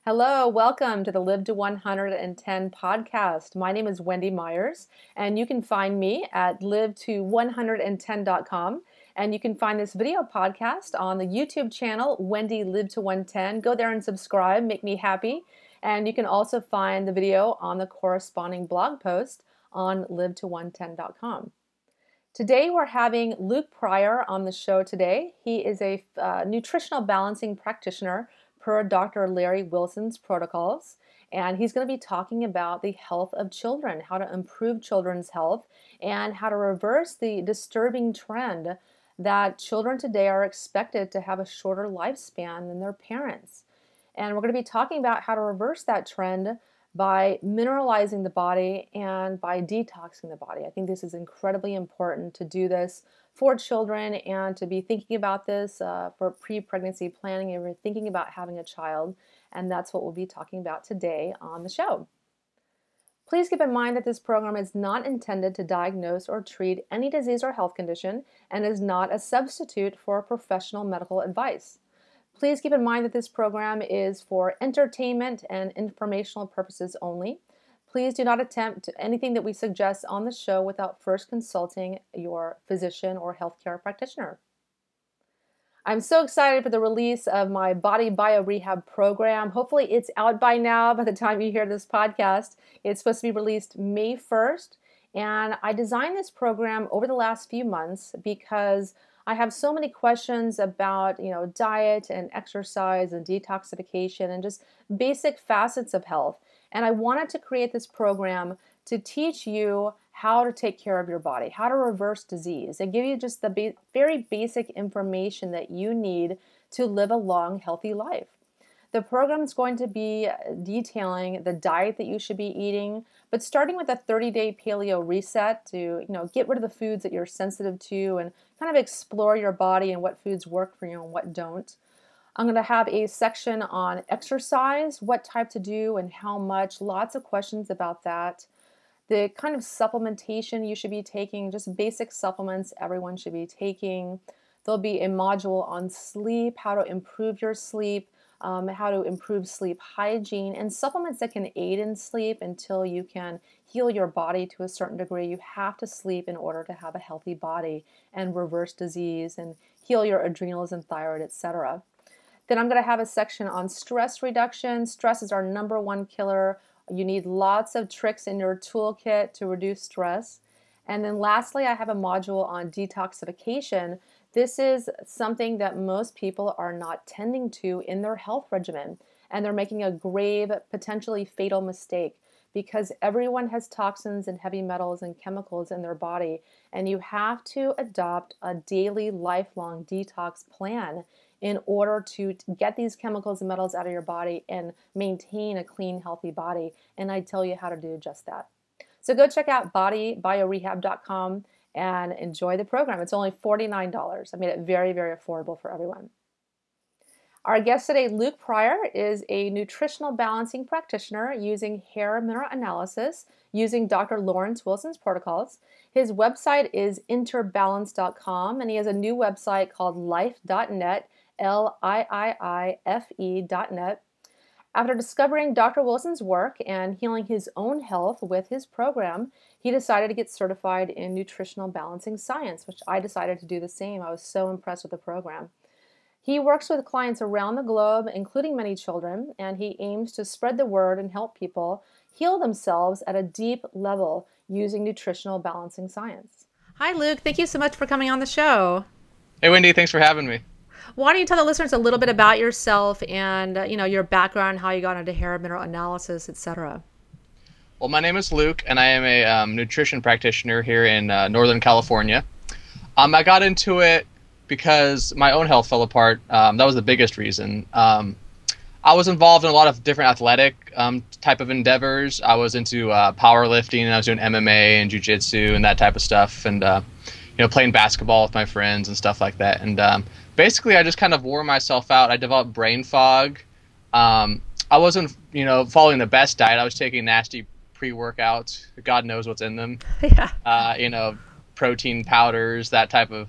Hello, welcome to the Live to 110 podcast. My name is Wendy Myers, and you can find me at live to110.com. And you can find this video podcast on the YouTube channel, Wendy Live to 110. Go there and subscribe, make me happy. And you can also find the video on the corresponding blog post on live to110.com. Today we're having Luke Pryor on the show today. He is a nutritional balancing practitioner per Dr. Larry Wilson's protocols. And he's going to be talking about the health of children, how to improve children's health, and how to reverse the disturbing trend that children today are expected to have a shorter lifespan than their parents. And we're going to be talking about how to reverse that trend by mineralizing the body and by detoxing the body. I think this is incredibly important to do this for children and to be thinking about this for pre-pregnancy planning if you're thinking about having a child. And that's what we'll be talking about today on the show. Please keep in mind that this program is not intended to diagnose or treat any disease or health condition and is not a substitute for professional medical advice. Please keep in mind that this program is for entertainment and informational purposes only. Please do not attempt anything that we suggest on the show without first consulting your physician or healthcare practitioner. I'm so excited for the release of my Body Bio Rehab program. Hopefully it's out by now by the time you hear this podcast. It's supposed to be released May 1st. And I designed this program over the last few months because I have so many questions about, diet and exercise and detoxification and just basic facets of health. And I wanted to create this program to teach you how to take care of your body, how to reverse disease, and give you just the very basic information that you need to live a long, healthy life. The program is going to be detailing the diet that you should be eating, but starting with a 30-day paleo reset to, get rid of the foods that you're sensitive to and kind of explore your body and what foods work for you and what don't. I'm going to have a section on exercise, what type to do and how much, lots of questions about that. The kind of supplementation you should be taking, just basic supplements everyone should be taking. There'll be a module on sleep, how to improve your sleep, how to improve sleep hygiene, and supplements that can aid in sleep until you can heal your body to a certain degree. You have to sleep in order to have a healthy body and reverse disease and heal your adrenals and thyroid, etc. Then I'm going to have a section on stress reduction. Stress is our number one killer. You need lots of tricks in your toolkit to reduce stress. And then lastly, I have a module on detoxification. This is something that most people are not tending to in their health regimen. And they're making a grave, potentially fatal mistake because everyone has toxins and heavy metals and chemicals in their body. And you have to adopt a daily, lifelong detox plan in order to get these chemicals and metals out of your body and maintain a clean, healthy body. And I tell you how to do just that. So go check out bodybiorehab.com and enjoy the program. It's only $49. I made it very, very affordable for everyone. Our guest today, Luke Pryor, is a nutritional balancing practitioner using hair mineral analysis using Dr. Lawrence Wilson's protocols. His website is interbalance.com, and he has a new website called life.net, liiife.net. After discovering Dr. Wilson's work and healing his own health with his program, he decided to get certified in nutritional balancing science, which I decided to do the same. I was so impressed with the program. He works with clients around the globe, including many children, and he aims to spread the word and help people heal themselves at a deep level using nutritional balancing science. Hi, Luke. Thank you so much for coming on the show. Hey, Wendy. Thanks for having me. Why don't you tell the listeners a little bit about yourself and your background, how you got into hair mineral analysis, etc. Well, my name is Luke, and I am a nutrition practitioner here in Northern California. I got into it because my own health fell apart. That was the biggest reason. I was involved in a lot of different athletic type of endeavors. I was into powerlifting, and I was doing MMA and jiu-jitsu and that type of stuff, and playing basketball with my friends and stuff like that. And basically, I just kind of wore myself out. I developed brain fog. I wasn't, following the best diet. I was taking nasty pre-workouts. God knows what's in them. Yeah. Protein powders, that type of,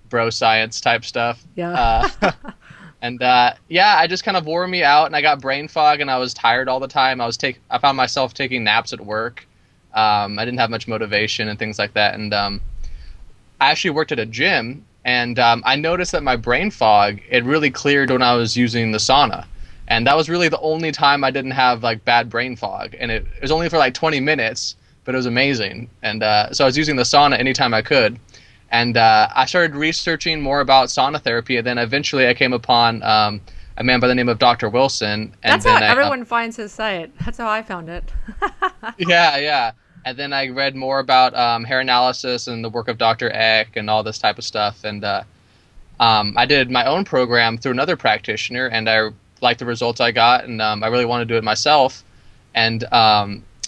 bro science type stuff. Yeah. And yeah, I just kind of wore me out, and I got brain fog, and I was tired all the time. I found myself taking naps at work. I didn't have much motivation and things like that. And I actually worked at a gym, and I noticed that my brain fog, it really cleared when I was using the sauna. And that was really the only time I didn't have like bad brain fog. And it was only for like 20 minutes, but it was amazing. And so I was using the sauna anytime I could. And I started researching more about sauna therapy, and then eventually I came upon a man by the name of Dr. Wilson. And That's how everyone finds his site. That's how I found it. Yeah, yeah. And then I read more about hair analysis and the work of Dr. Eck and all this type of stuff. And I did my own program through another practitioner, and I liked the results I got, and I really wanted to do it myself. And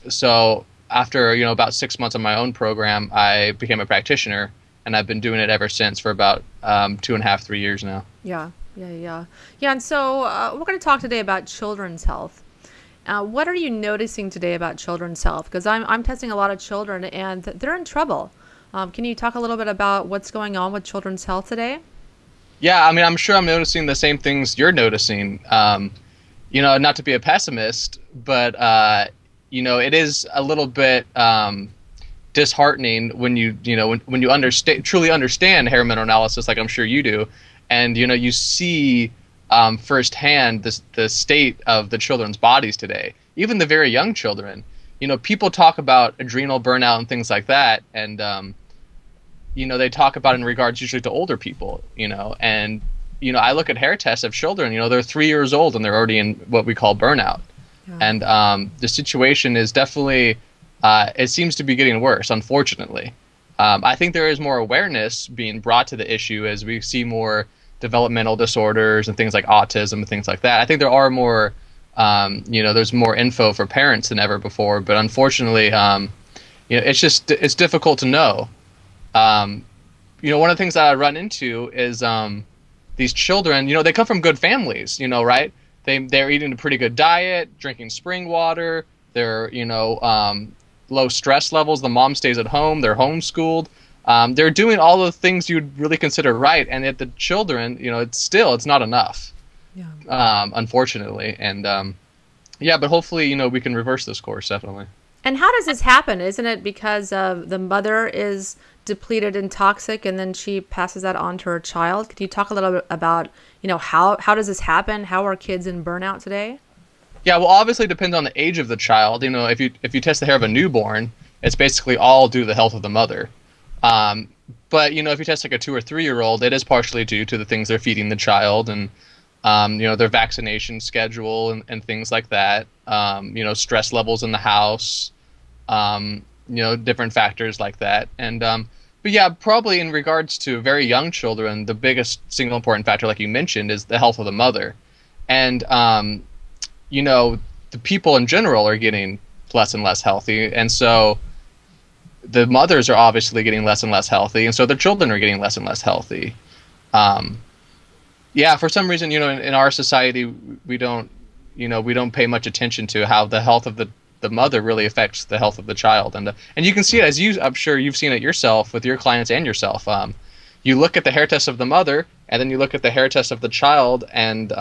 so after about 6 months of my own program, I became a practitioner. And I've been doing it ever since for about 2.5, 3 years now. Yeah. And so we're going to talk today about children's health. What are you noticing today about children's health? Because I'm testing a lot of children, and they're in trouble. Can you talk a little bit about what's going on with children's health today? Yeah, I mean, I'm sure I'm noticing the same things you're noticing. Not to be a pessimist, but it is a little bit disheartening when you truly understand hair mineral analysis, like I'm sure you do, and you see firsthand the state of the children's bodies today, even the very young children. People talk about adrenal burnout and things like that, and they talk about it in regards usually to older people, and I look at hair tests of children, they're 3 years old and they're already in what we call burnout. Yeah. And the situation is definitely it seems to be getting worse, unfortunately. I think there is more awareness being brought to the issue as we see more developmental disorders and things like autism and things like that. I think there are more, there's more info for parents than ever before. But unfortunately, it's difficult to know. One of the things that I run into is these children. They come from good families. Right? They're eating a pretty good diet, drinking spring water. They're low stress levels. The mom stays at home. They're homeschooled. They're doing all the things you'd really consider right, and yet the children, it's not enough. Yeah. Unfortunately, and but hopefully, we can reverse this course, definitely. And how does this happen? Isn't it because the mother is depleted and toxic, and then she passes that on to her child? Could you talk a little bit about, how does this happen? How are kids in burnout today? Yeah, well, obviously it depends on the age of the child. If you test the hair of a newborn, it's basically all due to the health of the mother. But if you test like a 2 or 3 year old, it is partially due to the things they're feeding the child, and their vaccination schedule and things like that. Stress levels in the house, different factors like that. And but yeah, probably in regards to very young children, the biggest single important factor, like you mentioned, is the health of the mother. And the people in general are getting less and less healthy. And so the mothers are obviously getting less and less healthy. And so their children are getting less and less healthy. For some reason, in our society, we don't pay much attention to how the health of the mother really affects the health of the child. And you can see it I'm sure you've seen it yourself with your clients and yourself. You look at the hair test of the mother, and then you look at the hair test of the child, and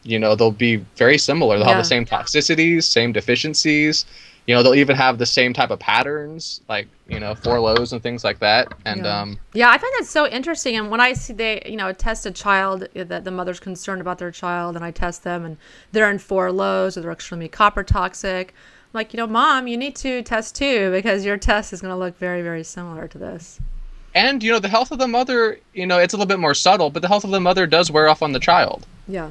they'll be very similar. They'll have the same toxicities, same deficiencies. They'll even have the same type of patterns, like 4 lows and things like that. And I find that so interesting. And when I see they test a child, that the mother's concerned about their child, and I test them, and they're in 4 lows, or they're extremely copper toxic. I'm like, Mom, you need to test too, because your test is going to look very, very similar to this. And, the health of the mother, it's a little bit more subtle, but the health of the mother does wear off on the child. Yeah.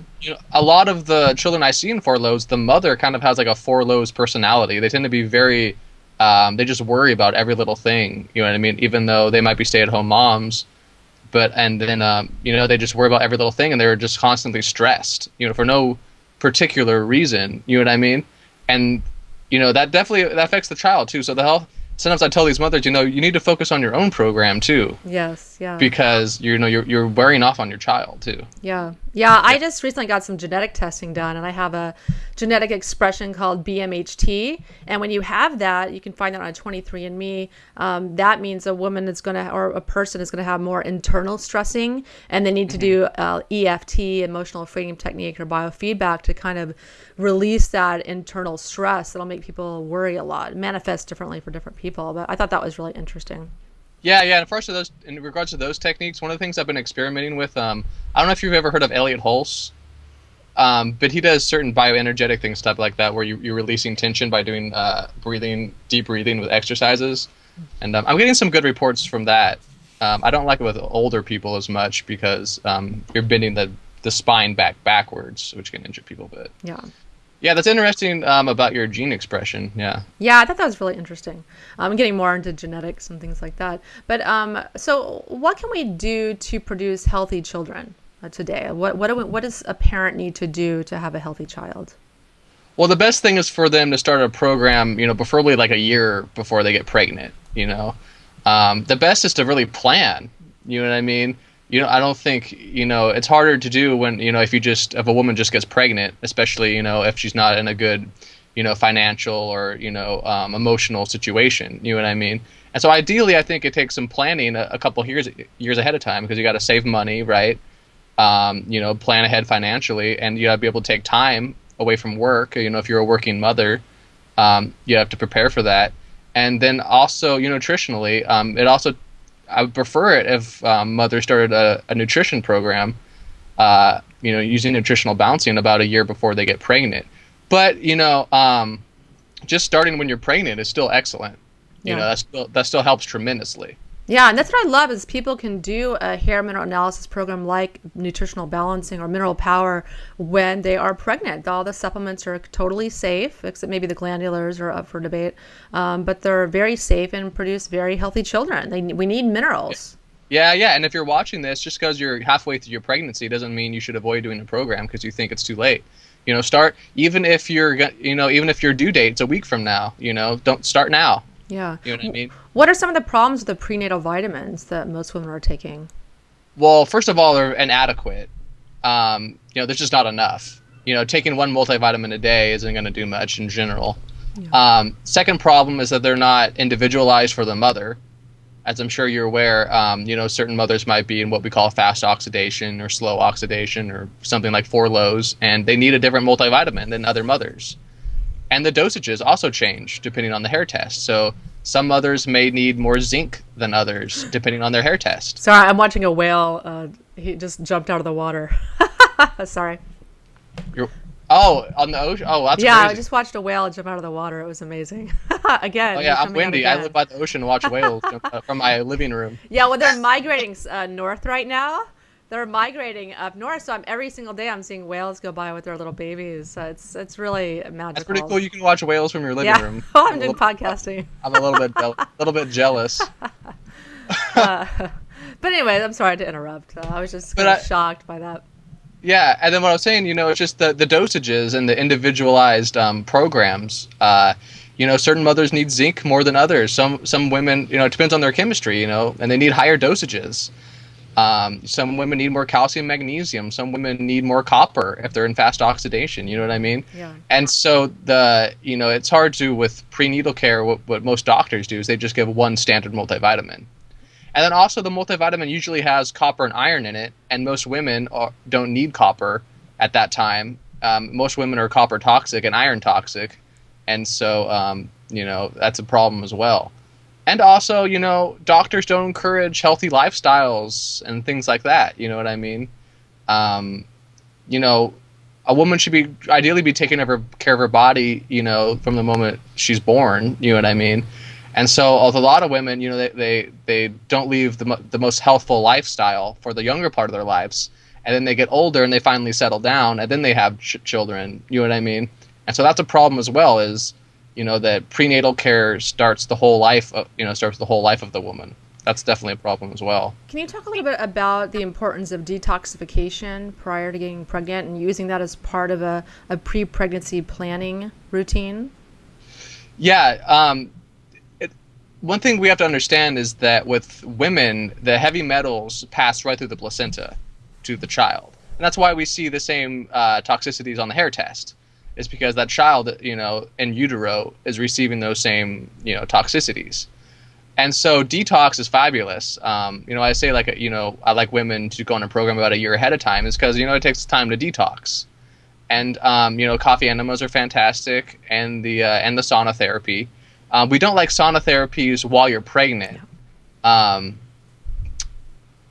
A lot of the children I see in 4 lows, the mother kind of has like a 4 lows personality. They tend to be very, they just worry about every little thing. You know what I mean? Even though they might be stay-at-home moms, and then they just worry about every little thing, and they're just constantly stressed, for no particular reason. You know what I mean? And, that affects the child too. So the health. Sometimes I tell these mothers, you need to focus on your own program too. Yes. Yeah. because you're wearing off on your child too. Yeah. Yeah. I just recently got some genetic testing done, and I have a genetic expression called BMHT. And when you have that, you can find that on 23andMe. That means a woman is going to, or a person is going to have more internal stressing, and they need to do EFT, emotional freedom technique, or biofeedback to kind of release that internal stress that'll make people worry a lot. It manifests differently for different people. But I thought that was really interesting. Yeah, yeah. And first of those, in regards to those techniques, one of the things I've been experimenting with, I don't know if you've ever heard of Elliot Hulse, but he does certain bioenergetic things, stuff like that, where you're releasing tension by doing deep breathing with exercises. And I'm getting some good reports from that. I don't like it with older people as much because you're bending the spine backwards, which can injure people. But yeah, that's interesting about your gene expression. Yeah. Yeah, I thought that was really interesting. I'm getting more into genetics and things like that. But so what can we do to produce healthy children today? What does a parent need to do to have a healthy child? Well, the best thing is for them to start a program, preferably like a year before they get pregnant, The best is to really plan, you know what I mean? I don't think, it's harder to do when, if a woman just gets pregnant, especially, if she's not in a good, financial or, emotional situation, you know what I mean? And so ideally, I think it takes some planning a couple years ahead of time, because you got to save money, right? Plan ahead financially, and you got to be able to take time away from work. If you're a working mother, you have to prepare for that. And then also, nutritionally, I would prefer it if mothers started a nutrition program, using nutritional balancing about a year before they get pregnant. But, just starting when you're pregnant is still excellent. That still helps tremendously. Yeah, and that's what I love is people can do a hair mineral analysis program like nutritional balancing or mineral power when they are pregnant. All the supplements are totally safe, except maybe the glandulars are up for debate, but they're very safe and produce very healthy children. We need minerals. Yeah, and if you're watching this, just because you're halfway through your pregnancy doesn't mean you should avoid doing the program because you think it's too late. Start even if your due date's a week from now. Don't start now. Yeah. You know what I mean? What are some of the problems with the prenatal vitamins that most women are taking? Well, first of all, they're inadequate. There's just not enough. Taking one multivitamin a day isn't going to do much in general. Yeah. Second problem is that they're not individualized for the mother. As I'm sure you're aware, certain mothers might be in what we call fast oxidation or slow oxidation or something like 4 lows, and they need a different multivitamin than other mothers. And the dosages also change depending on the hair test. So some mothers may need more zinc than others depending on their hair test. Sorry, I'm watching a whale. He just jumped out of the water. Sorry. On the ocean? Oh, that's yeah, crazy. I just watched a whale jump out of the water. It was amazing. Again. Oh, yeah, I'm windy. I live by the ocean and watch whales from my living room. Yeah, well, they're migrating north right now. They're migrating up north, so every single day I'm seeing whales go by with their little babies. So it's really magical. That's pretty cool. You can watch whales from your living room. Oh, I'm doing podcasting. I'm a little bit jealous. But anyway, I'm sorry to interrupt. I was just shocked by that. Yeah, and then what I was saying, it's just the dosages and the individualized programs. Certain mothers need zinc more than others. Some women, it depends on their chemistry, and they need higher dosages. Some women need more calcium, magnesium. Some women need more copper if they're in fast oxidation. You know what I mean? Yeah. And so it's hard to, with prenatal care, what most doctors do is they just give one standard multivitamin. And then also the multivitamin usually has copper and iron in it, and most women don't need copper at that time. Most women are copper toxic and iron toxic. And so, that's a problem as well. And also, doctors don't encourage healthy lifestyles and things like that. You know what I mean? A woman should ideally be taking care of her body, from the moment she's born. You know what I mean? And so, a lot of women, they don't leave the most healthful lifestyle for the younger part of their lives, and then they get older and they finally settle down, and then they have children. You know what I mean? And so that's a problem as well. Is that prenatal care starts the whole life of the woman. That's definitely a problem as well. Can you talk a little bit about the importance of detoxification prior to getting pregnant and using that as part of a pre-pregnancy planning routine? Yeah, one thing we have to understand is that with women, the heavy metals pass right through the placenta to the child. And that's why we see the same toxicities on the hair test. It's because that child, in utero is receiving those same, toxicities. And so detox is fabulous. I say I like women to go on a program about a year ahead of time is because, it takes time to detox. And, coffee enemas are fantastic and the sauna therapy. We don't like sauna therapies while you're pregnant.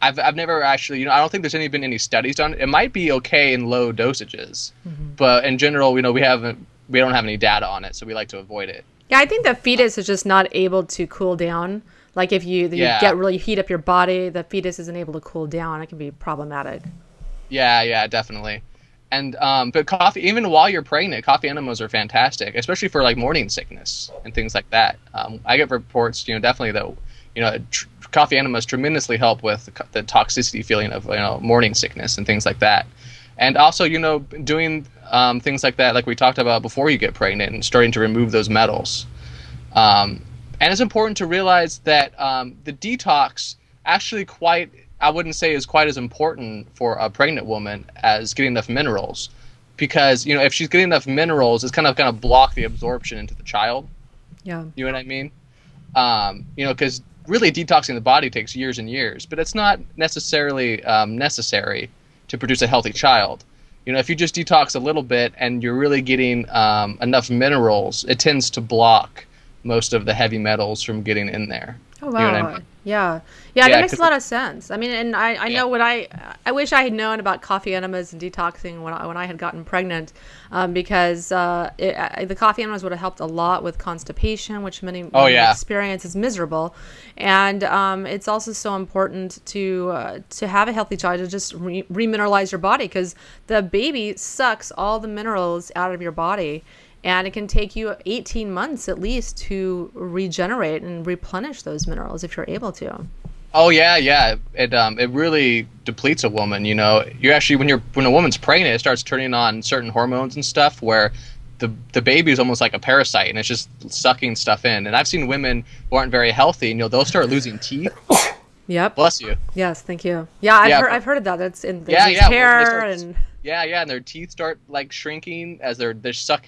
I've never actually, I don't think there's been any studies done. It might be okay in low dosages, but in general, we don't have any data on it, so we like to avoid it. Yeah, I think the fetus is just not able to cool you heat up your body, the fetus isn't able to cool down. It can be problematic. Yeah, definitely. And but coffee, even while you're pregnant, coffee enemas are fantastic, especially for like morning sickness and things like that. I get reports, definitely that coffee enemas tremendously help with the toxicity feeling of morning sickness and things like that. And also, doing things like that, like we talked about before you get pregnant, and starting to remove those metals. And it's important to realize that the detox actually I wouldn't say is quite as important for a pregnant woman as getting enough minerals, because if she's getting enough minerals, it's kind of going to block the absorption into the child. Yeah, you know what I mean? Because really detoxing the body takes years and years, but it's not necessarily necessary to produce a healthy child. If you just detox a little bit and you're really getting enough minerals, it tends to block most of the heavy metals from getting in there. Oh, wow. You know what I mean? Yeah, that makes a lot of sense. I mean, and I know what I wish I had known about coffee enemas and detoxing when I had gotten pregnant, because the coffee enemas would have helped a lot with constipation, which many women experience is miserable, and it's also so important to have a healthy child, to just remineralize your body, because the baby sucks all the minerals out of your body. And it can take you 18 months at least to regenerate and replenish those minerals if you're able to. Oh yeah. It really depletes a woman. You actually, when a woman's pregnant, it starts turning on certain hormones and stuff where the baby is almost like a parasite and it's just sucking stuff in. And I've seen women who aren't very healthy, they'll start losing teeth. Yep. Bless you. Yes, thank you. Yeah, I've heard of that. That's in hair and. Yeah, and their teeth start like shrinking as they start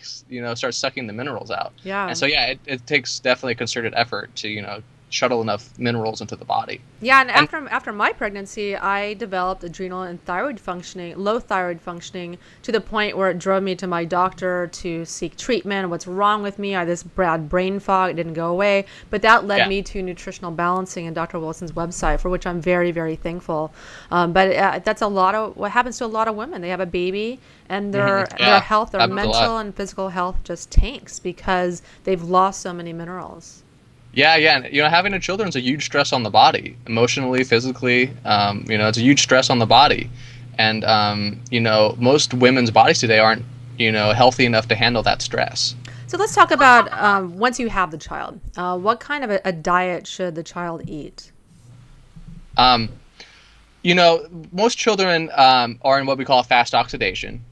sucking the minerals out. Yeah. And so it takes definitely a concerted effort to shuttle enough minerals into the body. Yeah, and after my pregnancy, I developed adrenal and low thyroid functioning, to the point where it drove me to my doctor to seek treatment. What's wrong with me? I had this bad brain fog. It didn't go away. But that led me to nutritional balancing and Dr. Wilson's website, for which I'm very, very thankful. But that's a lot of what happens to a lot of women. They have a baby, and their health, their mental and physical health just tanks because they've lost so many minerals. Yeah, and having a children is a huge stress on the body, emotionally, physically. It's a huge stress on the body, and most women's bodies today aren't healthy enough to handle that stress. So let's talk about once you have the child, what kind of a diet should the child eat? Most children are in what we call fast oxidation.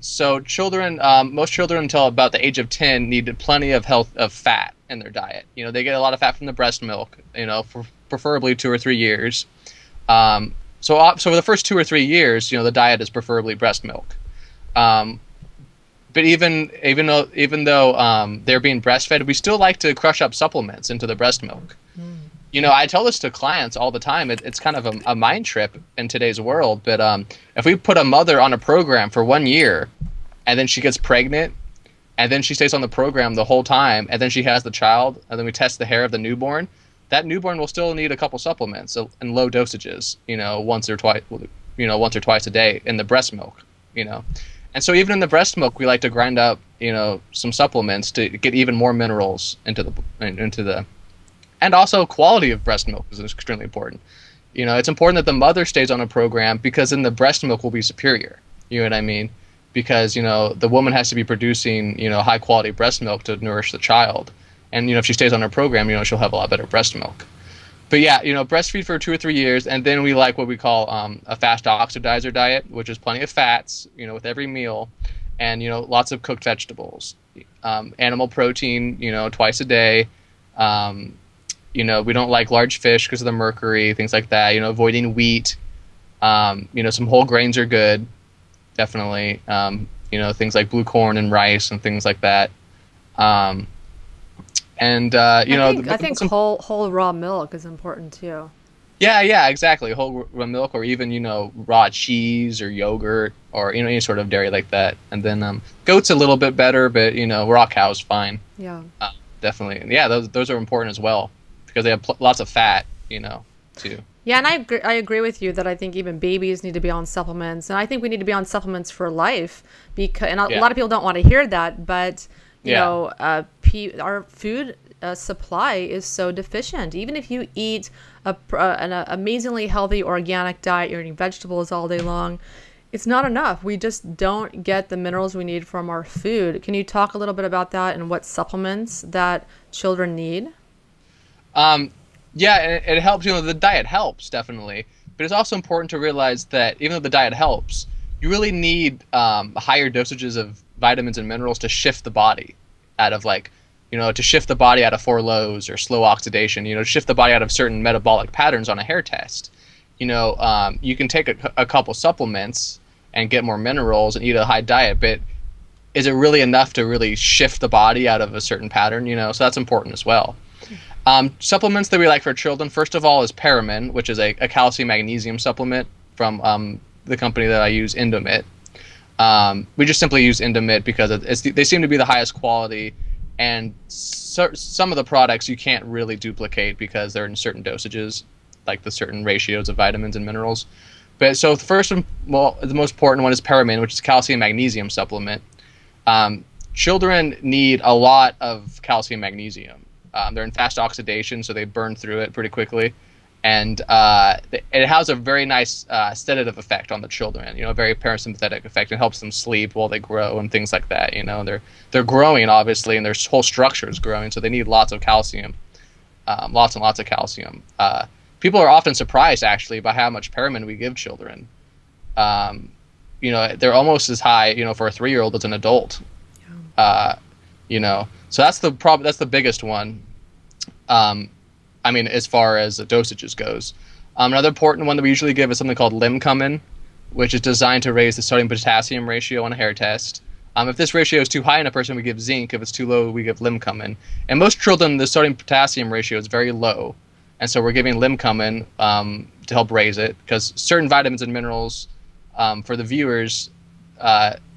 So most children until about the age of 10 need plenty of fat in their diet. They get a lot of fat from the breast milk, for preferably 2 or 3 years. So for the first 2 or 3 years, the diet is preferably breast milk. But even though they're being breastfed, we still like to crush up supplements into the breast milk. I tell this to clients all the time. It's kind of a mind trip in today's world. But if we put a mother on a program for 1 year, and then she gets pregnant, and then she stays on the program the whole time, and then she has the child, and then we test the hair of the newborn, that newborn will still need a couple supplements in low dosages, once or twice a day in the breast milk, And so even in the breast milk, we like to grind up, some supplements to get even more minerals into the. And also quality of breast milk is extremely important. It's important that the mother stays on a program, because then the breast milk will be superior. You know what I mean? Because, the woman has to be producing, high quality breast milk to nourish the child. And, if she stays on her program, she'll have a lot better breast milk. But yeah, breastfeed for 2 or 3 years. And then we like what we call a fast oxidizer diet, which is plenty of fats, with every meal, and, lots of cooked vegetables, animal protein, twice a day, We don't like large fish because of the mercury, things like that. Avoiding wheat. Some whole grains are good, definitely. Things like blue corn and rice and things like that. I think whole raw milk is important too. Yeah, exactly. Whole raw milk, or even raw cheese or yogurt, or any sort of dairy like that. And then goat's a little bit better, but raw cow's fine. Yeah, definitely. And yeah, those are important as well because they have lots of fat, too. Yeah, and I agree with you that I think even babies need to be on supplements, and I think we need to be on supplements for life because a lot of people don't want to hear that, but our food supply is so deficient. Even if you eat an amazingly healthy organic diet, you're eating vegetables all day long, it's not enough. We just don't get the minerals we need from our food. Can you talk a little bit about that and what supplements that children need? Yeah, and it helps. The diet helps, definitely. But it's also important to realize that even though the diet helps, you really need higher dosages of vitamins and minerals to shift the body out of to shift the body out of 4 lows or slow oxidation, to shift the body out of certain metabolic patterns on a hair test. You can take a couple supplements and get more minerals and eat a high diet, but is it really enough to really shift the body out of a certain pattern? So that's important as well. Supplements that we like for children, first of all, is Paramin, which is a calcium magnesium supplement from the company that I use, Endomit. We just simply use Endomit because they seem to be the highest quality, and some of the products you can't really duplicate because they're in certain dosages, like the certain ratios of vitamins and minerals. But so the most important one is Paramin, which is a calcium magnesium supplement. Children need a lot of calcium magnesium. They're in fast oxidation, so they burn through it pretty quickly. And it has a very nice sedative effect on the children, a very parasympathetic effect. It helps them sleep while they grow and things like that. They're growing, obviously, and their whole structure is growing, so they need lots of calcium, lots and lots of calcium. People are often surprised, actually, by how much Paramin we give children. They're almost as high, for a 3-year-old as an adult. So that's the biggest one. As far as the dosages goes. Another important one that we usually give is something called Limcomin, which is designed to raise the sodium-potassium ratio on a hair test. If this ratio is too high in a person, we give zinc. If it's too low, we give Limcomin. In most children, the sodium-potassium ratio is very low, and so we're giving Limcomin to help raise it, because certain vitamins and minerals, for the viewers,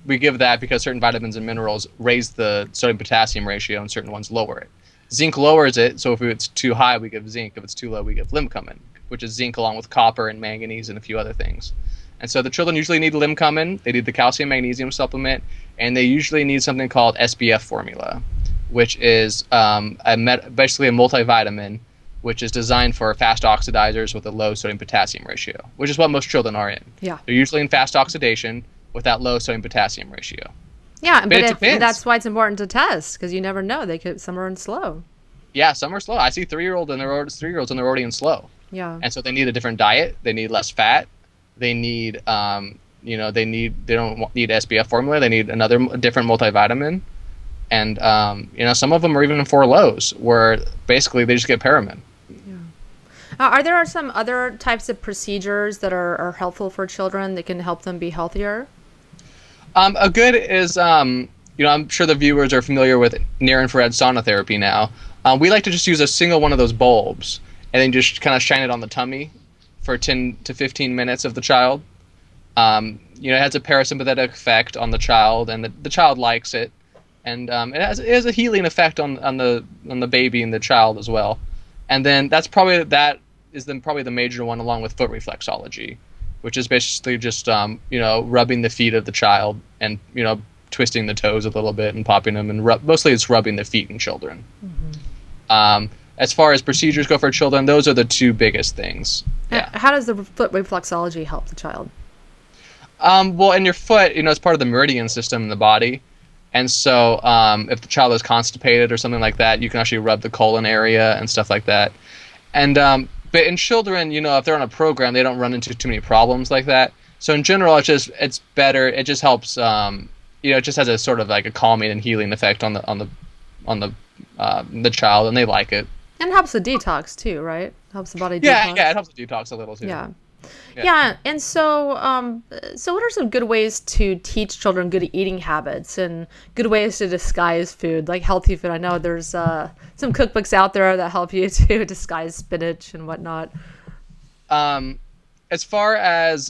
we give that because certain vitamins and minerals raise the sodium-potassium ratio and certain ones lower it. Zinc lowers it, so if it's too high, we give zinc. If it's too low, we give Limcomin, which is zinc along with copper and manganese and a few other things. And so the children usually need Limcomin, they need the calcium magnesium supplement, and they usually need something called SBF formula, which is basically a multivitamin, which is designed for fast oxidizers with a low sodium potassium ratio, which is what most children are in. Yeah. They're usually in fast oxidation with that low sodium potassium ratio. Yeah, but that's why it's important to test, because you never know. Some are in slow. Yeah, some are slow. I see 3-year-olds and they're already in slow. Yeah. And so they need a different diet. They need less fat. They need, they don't need SBF formula. They need a different multivitamin. And, some of them are even in 4 lows, where basically they just get Paramin. Yeah. Are there some other types of procedures that are helpful for children that can help them be healthier? A good is, I'm sure the viewers are familiar with near-infrared sauna therapy now. We like to just use a single one of those bulbs and then just kind of shine it on the tummy for 10 to 15 minutes of the child. It has a parasympathetic effect on the child, and the child likes it. And it has a healing effect on the baby and the child as well. And then probably the major one, along with foot reflexology, which is basically just rubbing the feet of the child and twisting the toes a little bit and popping them, and mostly it's rubbing the feet in children. Mm-hmm. As far as procedures go for children, those are the 2 biggest things. Yeah. How does the foot reflexology help the child? Well, in your foot, it's part of the meridian system in the body. And so if the child is constipated or something like that, you can actually rub the colon area and stuff like that. And but in children, if they're on a program, they don't run into too many problems like that. So in general, it's better. It just helps. It just has a sort of like a calming and healing effect on the child, and they like it. And helps the detox too, right? Helps the body Yeah, detox. yeah, it helps the detox a little too. Yeah. Yeah. Yeah, and so what are some good ways to teach children good eating habits and good ways to disguise food, like healthy food? I know there's some cookbooks out there that help you to disguise spinach and whatnot. As far as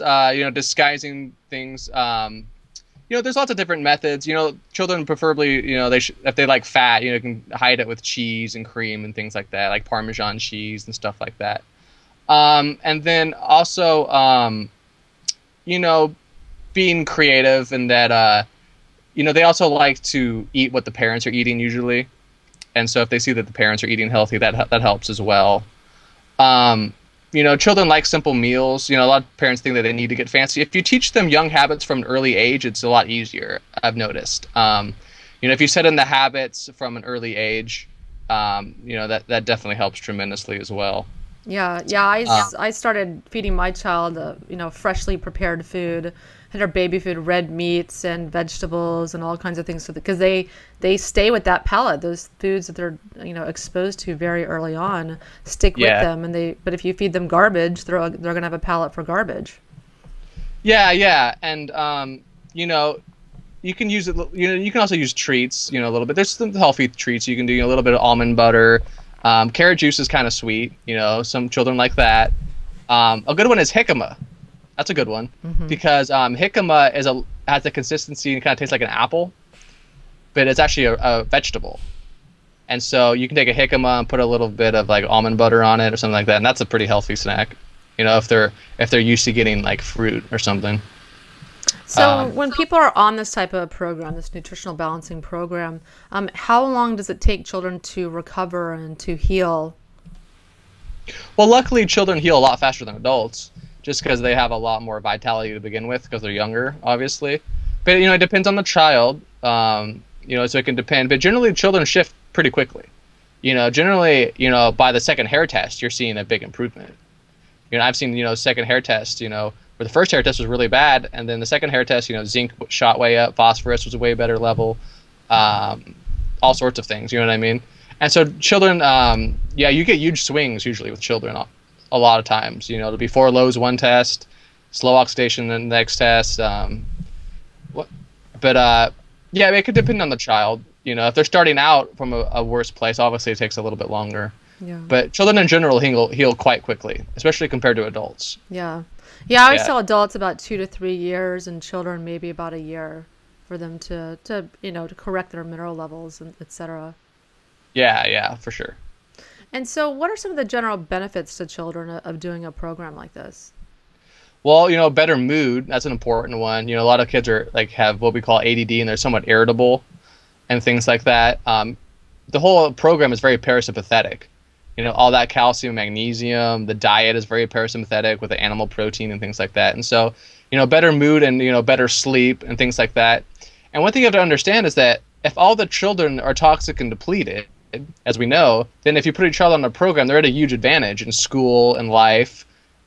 disguising things, there's lots of different methods. Children preferably, if they like fat, can hide it with cheese and cream and things like that, like Parmesan cheese and stuff like that. And then also, being creative in that, they also like to eat what the parents are eating usually. And so if they see that the parents are eating healthy, that helps as well. Children like simple meals. A lot of parents think that they need to get fancy. If you teach them young habits from an early age, it's a lot easier, I've noticed. If you set in the habits from an early age, that definitely helps tremendously as well. Yeah, I started feeding my child, freshly prepared food, and her baby food, red meats and vegetables and all kinds of things, because they stay with that palate. Those foods that they're exposed to very early on stick with them, but if you feed them garbage, they're gonna have a palate for garbage. Yeah, and you can use it. You can also use treats. A little bit. There's some healthy treats you can do. A little bit of almond butter. Carrot juice is kind of sweet. Some children like that. A good one is jicama. That's a good one because jicama has a consistency and kind of tastes like an apple, but it's actually a vegetable. And so you can take a jicama and put a little bit of like almond butter on it or something like that, and that's a pretty healthy snack. If they're used to getting like fruit or something. So when people are on this type of program, this nutritional balancing program, how long does it take children to recover and to heal? Well, luckily children heal a lot faster than adults, just because they have a lot more vitality to begin with, because they're younger, obviously. But it depends on the child. So it can depend. But generally, children shift pretty quickly. Generally, by the second hair test, you're seeing a big improvement. I've seen second hair tests. Where the first hair test was really bad, and then the second hair test, zinc shot way up, phosphorus was a way better level, all sorts of things. You know what I mean? And so children, you get huge swings usually with children. A lot of times, it'll be 4 lows one test, slow oxidation the next test. It could depend on the child. If they're starting out from a worse place, obviously it takes a little bit longer. Yeah. But children in general heal quite quickly, especially compared to adults. Yeah. Yeah, I always tell adults about 2 to 3 years, and children maybe about a year for them to correct their mineral levels, and etc. Yeah, for sure. And so what are some of the general benefits to children of doing a program like this? Well, better mood, that's an important one. A lot of kids have what we call ADD, and they're somewhat irritable and things like that. The whole program is very parasympathetic. All that calcium, magnesium, the diet is very parasympathetic with the animal protein and things like that. And so, better mood and, better sleep and things like that. And one thing you have to understand is that if all the children are toxic and depleted, as we know, then if you put a child on a program, they're at a huge advantage in school and life,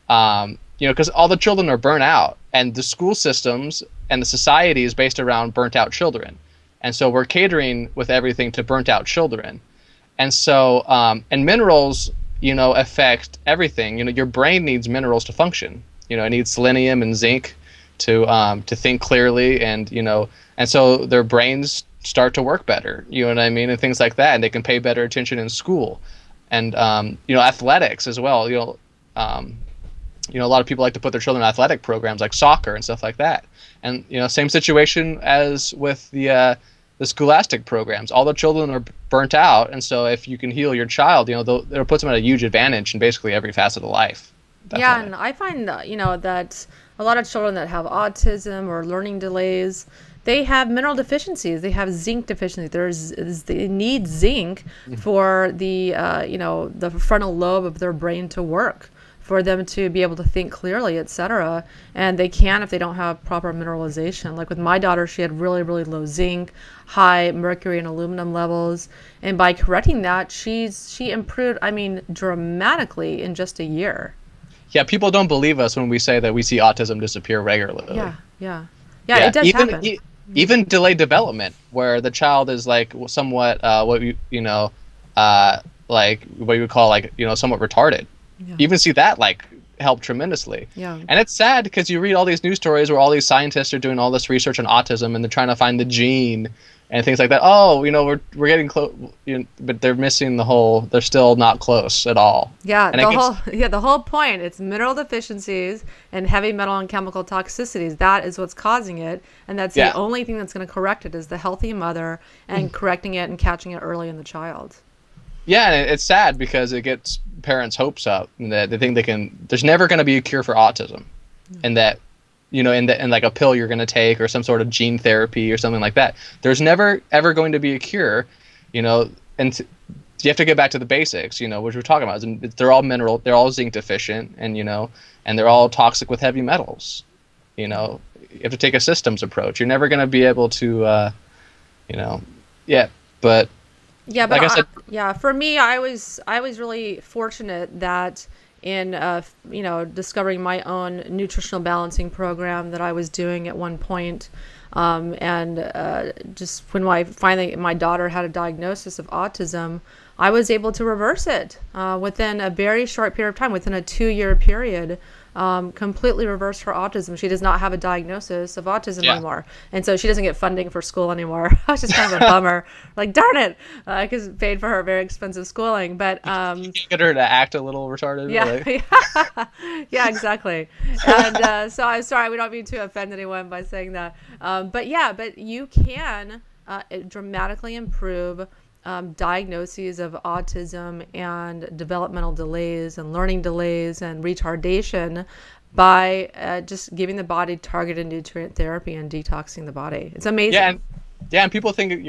because all the children are burnt out, and the school systems and the society is based around burnt out children. And so we're catering with everything to burnt out children. And so, and minerals, affect everything. Your brain needs minerals to function. It needs selenium and zinc to think clearly, and so their brains start to work better. You know what I mean, and things like that, and they can pay better attention in school, and athletics as well. A lot of people like to put their children in athletic programs like soccer and stuff like that. And same situation as with the scholastic programs. All the children are burnt out, and so if you can heal your child, it'll put them at a huge advantage in basically every facet of life. Definitely. Yeah, and I find that that a lot of children that have autism or learning delays, they have mineral deficiencies. They have zinc deficiency. They need zinc for the the frontal lobe of their brain to work, for them to be able to think clearly, etc. And they can if they don't have proper mineralization. Like with my daughter, she had really, really low zinc, high mercury and aluminum levels. And by correcting that, she improved, dramatically in just a year. Yeah, people don't believe us when we say that we see autism disappear regularly. Yeah, it does happen. Even delayed development, where the child is like somewhat like what you would call like, somewhat retarded. Yeah. Even see that like help tremendously. Yeah. And it's sad because you read all these news stories where all these scientists are doing all this research on autism and they're trying to find the gene and things like that. Oh, we're getting close, but they're missing the whole. They're still not close at all. Yeah, and the whole point. It's mineral deficiencies and heavy metal and chemical toxicities. That is what's causing it, and that's the only thing that's going to correct it is the healthy mother and correcting it and catching it early in the child. Yeah, and it's sad because it gets parents' hopes up and that they think they can. There's never going to be a cure for autism, and that. In like a pill you're going to take or some sort of gene therapy or something like that. There's never, ever going to be a cure, and you have to get back to the basics, which we're talking about. They're all mineral, they're all zinc deficient, and, and they're all toxic with heavy metals. You have to take a systems approach. You're never going to be able to, but. Yeah, but like I said, for me, I was really fortunate that in discovering my own nutritional balancing program that I was doing at one point, just when my daughter had a diagnosis of autism, I was able to reverse it within a very short period of time, within a 2-year period. Completely reversed her autism. She does not have a diagnosis of autism anymore. And so she doesn't get funding for school anymore. It's just kind of a bummer. Like, darn it, because it paid for her very expensive schooling. But get her to act a little retarded. Yeah, exactly. And so I'm sorry, we don't mean to offend anyone by saying that. But you can dramatically improve diagnoses of autism and developmental delays and learning delays and retardation by just giving the body targeted nutrient therapy and detoxing the body. It's amazing. And people think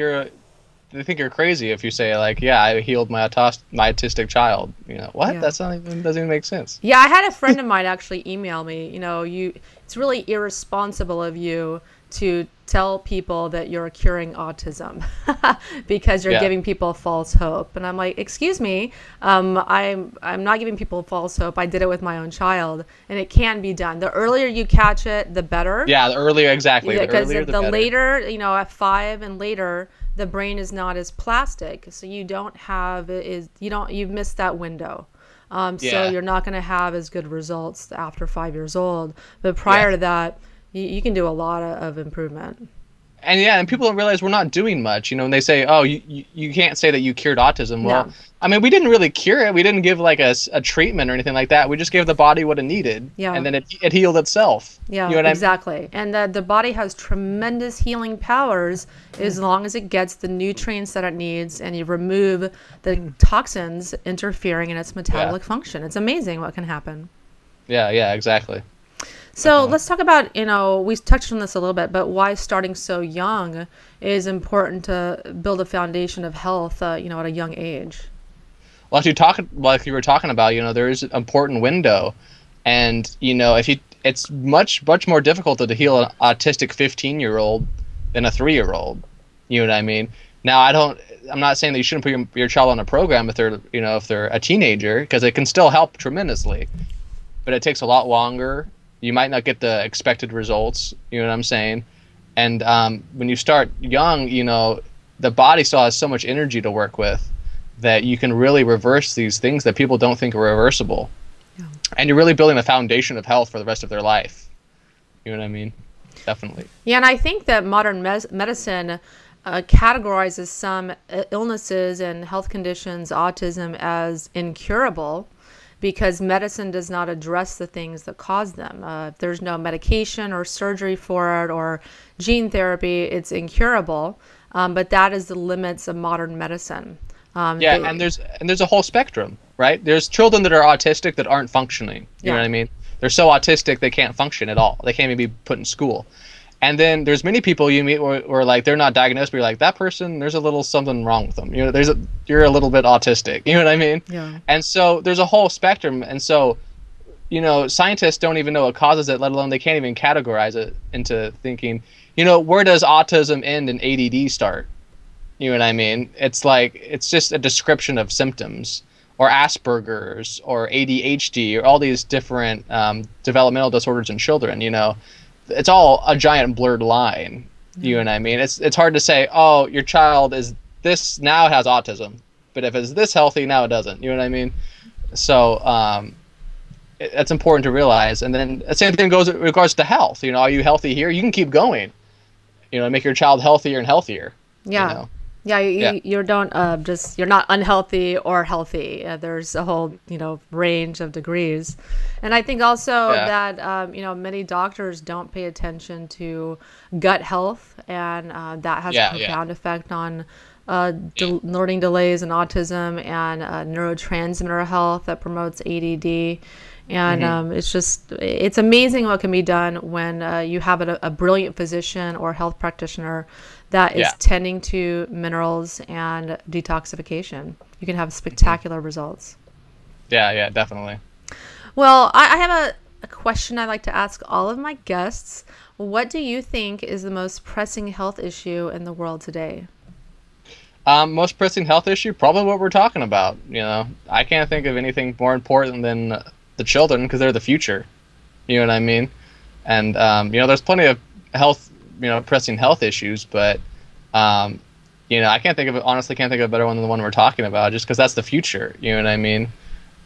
they think you're crazy if you say like, I healed my autistic child. What? Yeah. Doesn't even make sense. Yeah, I had a friend of mine actually email me. It's really irresponsible of you to tell people that you're curing autism because you're giving people false hope. And I'm like, excuse me, I'm not giving people false hope. I did it with my own child, and it can be done. The earlier you catch it, the better. Yeah, the earlier, exactly. Because the the later, at 5 and later, the brain is not as plastic, so you've missed that window. So you're not going to have as good results after 5 years old. But prior to that, you can do a lot of improvement. And people don't realize we're not doing much, and they say, oh, you can't say that you cured autism. Well, I mean, we didn't really cure it. We didn't give like a treatment or anything like that. We just gave the body what it needed, and then it healed itself. Yeah, you know what exactly. I mean? And the body has tremendous healing powers as long as it gets the nutrients that it needs and you remove the toxins interfering in its metabolic function. It's amazing what can happen. Yeah, exactly. So let's talk about, we touched on this a little bit, but why starting so young is important to build a foundation of health, at a young age. Well, like you were talking about, there is an important window, and it's much more difficult to heal an autistic 15-year-old than a 3-year-old. You know what I mean? Now, I'm not saying that you shouldn't put your child on a program if they're a teenager, because it can still help tremendously, but it takes a lot longer. You might not get the expected results, you know what I'm saying? And when you start young, the body still has so much energy to work with that you can really reverse these things that people don't think are reversible. Yeah. And you're really building a foundation of health for the rest of their life. You know what I mean? Definitely. Yeah, and I think that modern medicine categorizes some illnesses and health conditions, autism, as incurable, because medicine does not address the things that cause them. There's no medication or surgery for it or gene therapy. It's incurable, but that is the limits of modern medicine. And there's a whole spectrum, right? There's children that are autistic that aren't functioning. You know what I mean? They're so autistic they can't function at all. They can't even be put in school. And then there's many people you meet where like they're not diagnosed, but you're like, that person, there's a little something wrong with them. You're a little bit autistic. You know what I mean? Yeah. And so there's a whole spectrum. And so, scientists don't even know what causes it, let alone they can't even categorize it into thinking, where does autism end and ADD start? You know what I mean? It's like, it's just a description of symptoms, or Asperger's or ADHD or all these different developmental disorders in children, It's all a giant blurred line. You know what I mean? It's hard to say, oh, your child is this now has autism. but if it's this healthy, now it doesn't. You know what I mean? So that's important to realize. And then the same thing goes in regards to health. You know, are you healthy here? You can keep going. You know, make your child healthier and healthier. Yeah. You know? Yeah, Yeah. you don't you're not unhealthy or healthy. There's a whole, range of degrees. And I think also that, many doctors don't pay attention to gut health, and that has a profound effect on learning delays and autism, and neurotransmitter health that promotes ADD. And it's amazing what can be done when you have a brilliant physician or health practitioner that is tending to minerals and detoxification. You can have spectacular results. Yeah, definitely. Well, I have a question I like to ask all of my guests. What do you think is the most pressing health issue in the world today? Most pressing health issue, probably what we're talking about. You know, I can't think of anything more important than the children, because they're the future. You know what I mean? And there's plenty of pressing health issues, but I honestly can't think of a better one than the one we're talking about, just because that's the future. You know what I mean?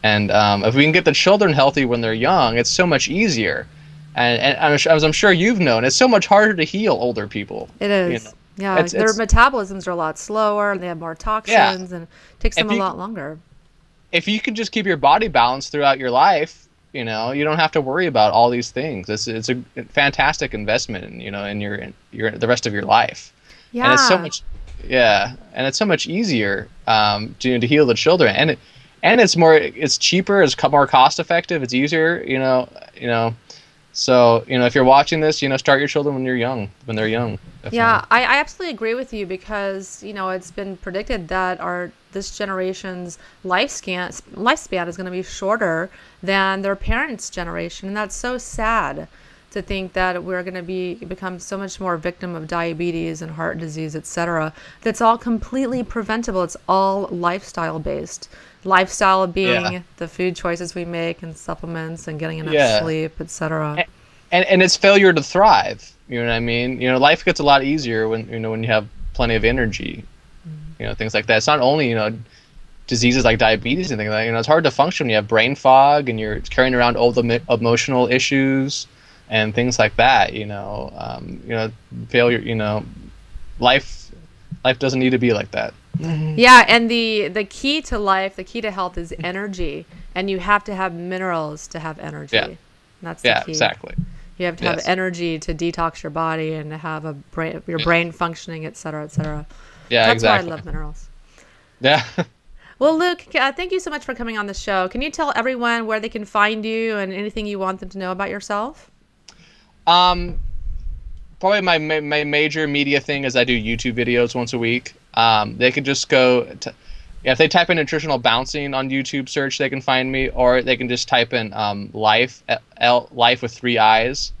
And if we can get the children healthy when they're young, it's so much easier. And as I'm sure you've known, it's so much harder to heal older people. It is. Yeah, their metabolisms are a lot slower, and they have more toxins, and it takes them a lot longer. If you can just keep your body balanced throughout your life, you don't have to worry about all these things. It's a fantastic investment, in your the rest of your life. Yeah. And it's so much, and it's so much easier to heal the children, and it's cheaper, it's more cost effective, it's easier, So, if you're watching this, start your children when they're young. Definitely. Yeah, I absolutely agree with you, because, it's been predicted that this generation's lifespan is going to be shorter than their parents' generation. And that's so sad to think that we're going to become so much more victim of diabetes and heart disease, etc. That's all completely preventable. It's all lifestyle based. Lifestyle being the food choices we make, and supplements, and getting enough sleep, etc. And it's failure to thrive. You know what I mean? Life gets a lot easier when you have plenty of energy. Things like that. It's not only diseases like diabetes and things like that. It's hard to function when you have brain fog and you're carrying around all the emotional issues and things like that. Failure. Life doesn't need to be like that. Yeah, and the key to life, the key to health is energy, and you have to have minerals to have energy. Yeah. That's the key. Exactly. You have to have energy to detox your body and to have your brain functioning, et cetera, et cetera. Yeah, That's exactly. why I love minerals. Yeah. Well, Luke, thank you so much for coming on the show. Can you tell everyone where they can find you and anything you want them to know about yourself? Probably my major media thing is I do YouTube videos once a week. They can just go if they type in nutritional bouncing on YouTube search, they can find me, or they can just type in life with 3 I's.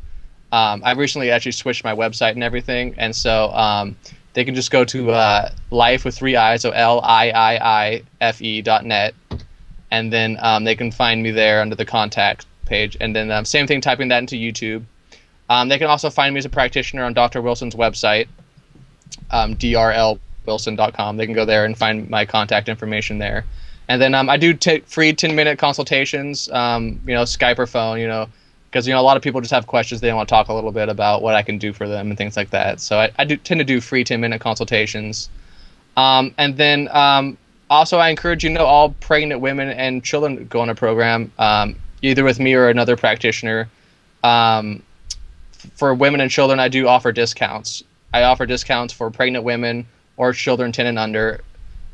I recently actually switched my website and everything, and so they can just go to life with 3 I's, so liiife.net, and then they can find me there under the contact page, and then same thing, typing that into YouTube. They can also find me as a practitioner on Dr. Wilson's website, drlwilson.com. They can go there and find my contact information there. And then I do take free 10-minute consultations, Skype or phone, because a lot of people just have questions. They want to talk a little bit about what I can do for them and things like that. So I do tend to do free 10-minute consultations. And then also I encourage all pregnant women and children to go on a program, either with me or another practitioner. For women and children, I do offer discounts. I offer discounts for pregnant women or children 10 and under.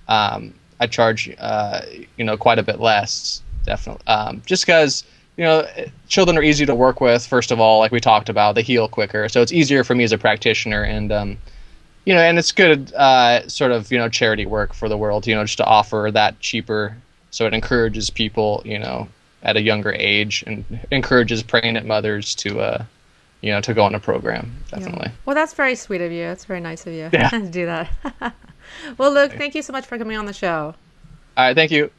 I charge, quite a bit less, definitely. Just because, children are easy to work with, first of all, like we talked about. They heal quicker. So it's easier for me as a practitioner. And, and it's good sort of, charity work for the world, just to offer that cheaper. So it encourages people, at a younger age, and encourages pregnant mothers to to go on a program, definitely. Yeah. Well, that's very sweet of you. That's very nice of you to do that. Well, Luke, thank you so much for coming on the show. All right, thank you.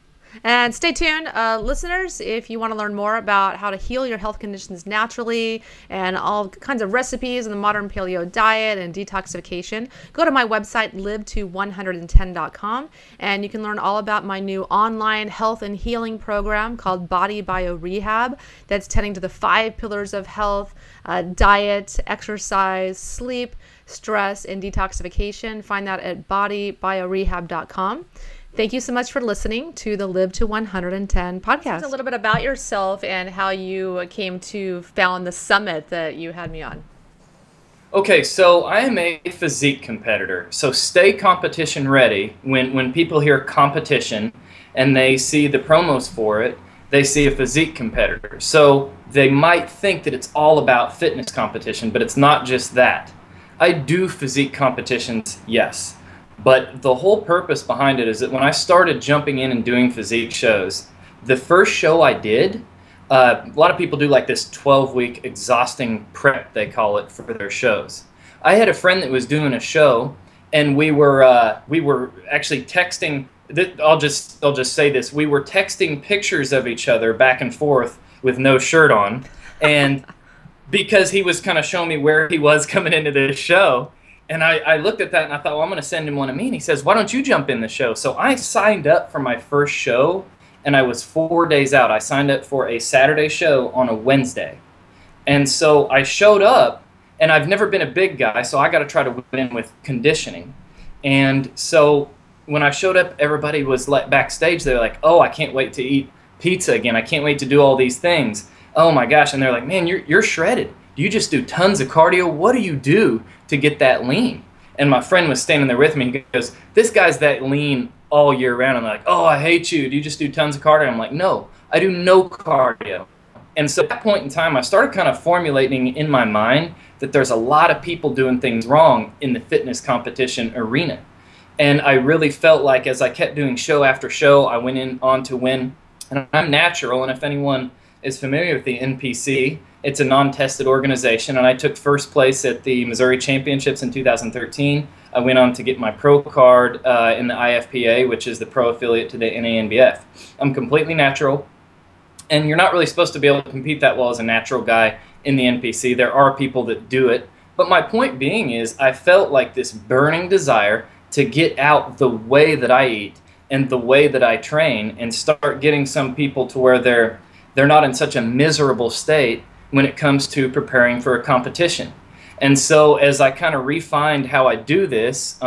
And stay tuned, listeners, if you want to learn more about how to heal your health conditions naturally and all kinds of recipes in the modern paleo diet and detoxification, go to my website, live110.com, and you can learn all about my new online health and healing program called Body Bio Rehab that's tending to the 5 pillars of health: diet, exercise, sleep, stress, and detoxification. Find that at bodybiorehab.com. Thank you so much for listening to the Live to 110 podcast. A little bit about yourself and how you came to found the summit that you had me on. Okay, so I am a physique competitor. So stay competition ready. When people hear competition and they see the promos for it, they see a physique competitor. So they might think that it's all about fitness competition, but it's not just that. I do physique competitions, yes. But the whole purpose behind it is that when I started jumping in and doing physique shows, the first show I did, a lot of people do like this 12-week exhausting prep, they call it, for their shows. I had a friend that was doing a show, and we were actually texting. I'll just say this: we were texting pictures of each other back and forth with no shirt on, and because he was kind of showing me where he was coming into this show. And I looked at that and I thought, well, I'm going to send him one of me. And he says, why don't you jump in the show? So I signed up for my first show, and I was 4 days out. I signed up for a Saturday show on a Wednesday. And so I showed up, and I've never been a big guy, so I got to try to win with conditioning. And so when I showed up, everybody was backstage. They were like, oh, I can't wait to eat pizza again. I can't wait to do all these things. Oh, my gosh. And they're like, man, you're shredded. You just do tons of cardio. What do you do to get that lean? And my friend was standing there with me. He goes, this guy's that lean all year round. I'm like, oh, I hate you. Do you just do tons of cardio? I'm like, no, I do no cardio. And so at that point in time, I started kind of formulating in my mind that there's a lot of people doing things wrong in the fitness competition arena. And I really felt like as I kept doing show after show, I went on to win. And I'm natural, and if anyone is familiar with the NPC, it's a non-tested organization, and I took first place at the Missouri Championships in 2013. I went on to get my pro card in the IFPA, which is the pro affiliate to the NANBF. I'm completely natural, and you're not really supposed to be able to compete that well as a natural guy in the NPC. There are people that do it, but my point being is I felt like this burning desire to get out the way that I eat and the way that I train and start getting some people to where they're not in such a miserable state when it comes to preparing for a competition. And so as I kind of refined how I do this,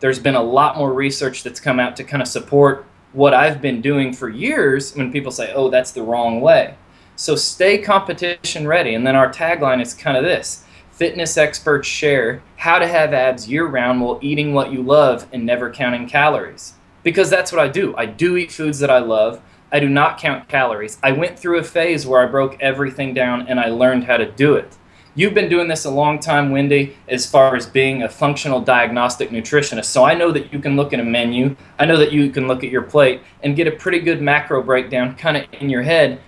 there's been a lot more research that's come out to kind of support what I've been doing for years when people say, oh, that's the wrong way. So stay competition ready. And then our tagline is kind of this: fitness experts share how to have abs year-round while eating what you love and never counting calories. Because that's what I do. I do eat foods that I love. I do not count calories. I went through a phase where I broke everything down and I learned how to do it. You've been doing this a long time, Wendy, as far as being a functional diagnostic nutritionist. So I know that you can look at a menu. I know that you can look at your plate and get a pretty good macro breakdown kind of in your head